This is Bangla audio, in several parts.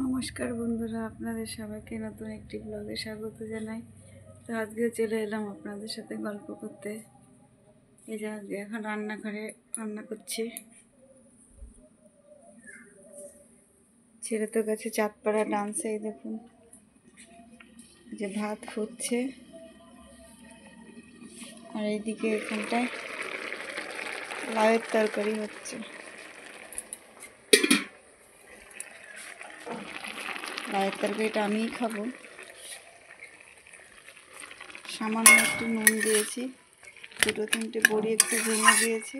নমস্কার বন্ধুরা, আপনাদের সবাইকে নতুন একটি ব্লগে স্বাগত জানাই। তো আজকে চলে এলাম আপনাদের সাথে গল্প করতে। এই যে আজকে এখন রান্নাঘরে রান্না করছি। ছেলে তো গেছে চাঁদপাড়া ডান্সে। এই দেখুন যে ভাত ফুটছে, আর এইদিকে এখানটায় লাউয়ের তরকারি হচ্ছে। লাউয়ের তরকারিটা আমিই খাবো। সামান্য একটু নুন দিয়েছি, দুটো তিনটে বড়ি একটু ভেঙে দিয়েছি,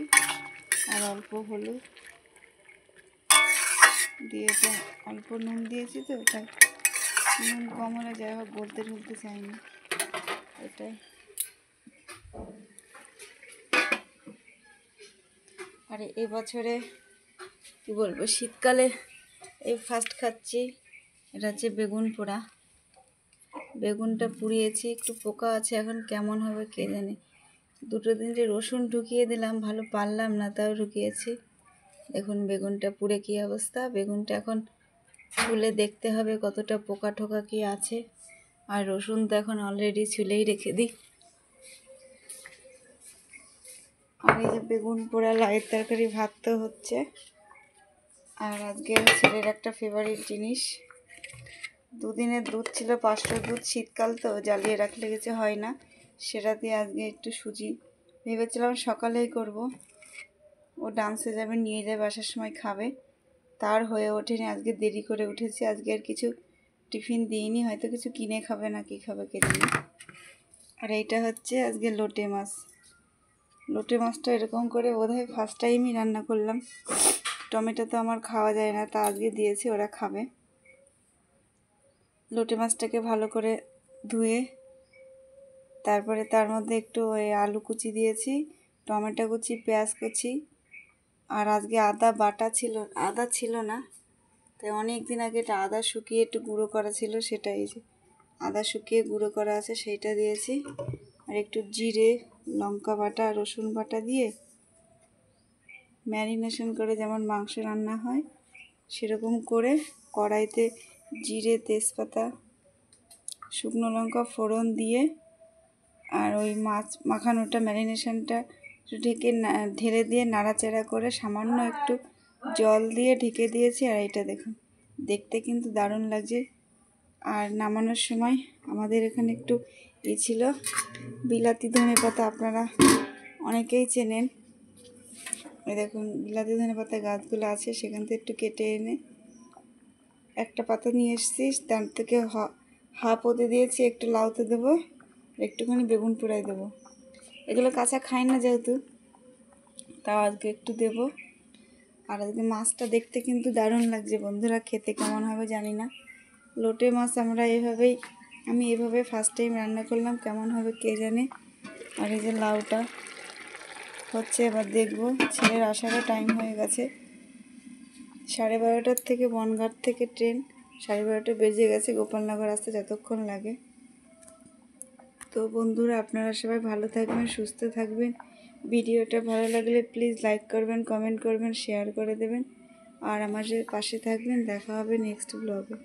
আর অল্প হলুদ দিয়ে অল্প নুন দিয়েছি। তো তাই নুন কম হলে যাই হোক বলতে চাইনি এটাই। আর এই বছরে কি বলবো, শীতকালে এই ফার্স্ট খাচ্ছি। এটা হচ্ছে বেগুন পোড়া। বেগুনটা পুড়িয়েছি, একটু পোকা আছে, এখন কেমন হবে কে জানে। দুটো দিন যে রসুন ঢুকিয়ে দিলাম, ভালো পারলাম না, তাও ঢুকিয়েছি। দেখুন বেগুনটা পুড়ে কী অবস্থা। বেগুনটা এখন ছুলে দেখতে হবে কতটা পোকা ঠোকা কি আছে। আর রসুন তো এখন অলরেডি ছুলেই রেখে দিই। আর এই যে বেগুন পোড়া লাউয়ের তরকারি, ভাত তো হচ্ছে। আর আজকে ছেলের একটা ফেভারিট জিনিস, দুদিনের দুধ ছিল, 500 দুধ, শীতকাল তো জ্বালিয়ে রাখলে কিছু হয় না, সেটা দিয়ে আজকে একটু সুজি ভেবেছিলাম সকালেই করব। ও ডান্সে যাবে, নিয়ে যাবে, আসার সময় খাবে, তার হয়ে ওঠেনি। আজকে দেরি করে উঠেছি, আজকে আর কিছু টিফিন দিইনি, হয়তো কিছু কিনে খাবে না কি খাবে কে জানে। আর এইটা হচ্ছে আজকে লোটে মাছ। লোটে মাছটা এরকম করে বোধহয় ফার্স্ট টাইমই রান্না করলাম। টমেটো তো আমার খাওয়া যায় না, তা আজকে দিয়েছি, ওরা খাবে। লোটে মাছটাকে ভালো করে ধুয়ে তারপরে তার মধ্যে একটু আলু কুচি দিয়েছি, টমেটো কুচি, পেঁয়াজ কুচি। আর আজকে আদা ছিল না, তাই অনেক দিন আগে এটা আদা শুকিয়ে একটু গুঁড়ো করা ছিল, সেটাই যে আদা শুকিয়ে গুঁড়ো করা আছে সেইটা দিয়েছি। আর একটু জিরে, লঙ্কা বাটা, রসুন বাটা দিয়ে ম্যারিনেশন করে, যেমন মাংস রান্না হয় সেরকম করে কড়াইতে জিরে, তেজপাতা, শুকনো লঙ্কা ফোড়ন দিয়ে, আর ওই মাছ মাখানোটা ম্যারিনেশনটা ঢেলে দিয়ে নাড়াচাড়া করে সামান্য একটু জল দিয়ে ঢেকে দিয়েছি। আর এটা দেখুন, দেখতে কিন্তু দারুণ লাগছে। আর নামানোর সময় আমাদের এখানে একটু ছিল বিলাতি ধনেপাতা, আপনারা অনেকেই চেনেন। এই দেখুন বিলাতি ধনেপাতা গাছগুলো আছে, সেখান থেকে একটু কেটে এনে একটা পাতা নিয়ে এসেছি, তার থেকে হাফ হতে দিয়েছি, একটু লাউতে দেবো, একটুখানি বেগুন পোড়াই দেবো। এগুলো কাঁচা খাই না যেহেতু, তাও আজকে একটু দেব। আর আজকে মাছটা দেখতে কিন্তু দারুণ লাগছে বন্ধুরা, খেতে কেমন হবে জানি না। লোটে মাছ আমি এভাবে ফার্স্ট টাইম রান্না করলাম, কেমন হবে কে জানে। আর এই যে লাউটা হচ্ছে, এবার দেখব। ছেলের আসারও টাইম হয়ে গেছে, 12:30 থেকে বনগাঁ থেকে ট্রেন, 12:30 বেজে গেছে। গোপালনগর আসতে যতক্ষণ লাগে। তো বন্ধুরা, আপনারা সবাই ভালো থাকবেন, সুস্থ থাকবেন। ভিডিওটা ভালো লাগলে প্লিজ লাইক করবেন, কমেন্ট করবেন, শেয়ার করে দেবেন, আর আমার পাশে থাকবেন। দেখা হবে নেক্সট ব্লগে।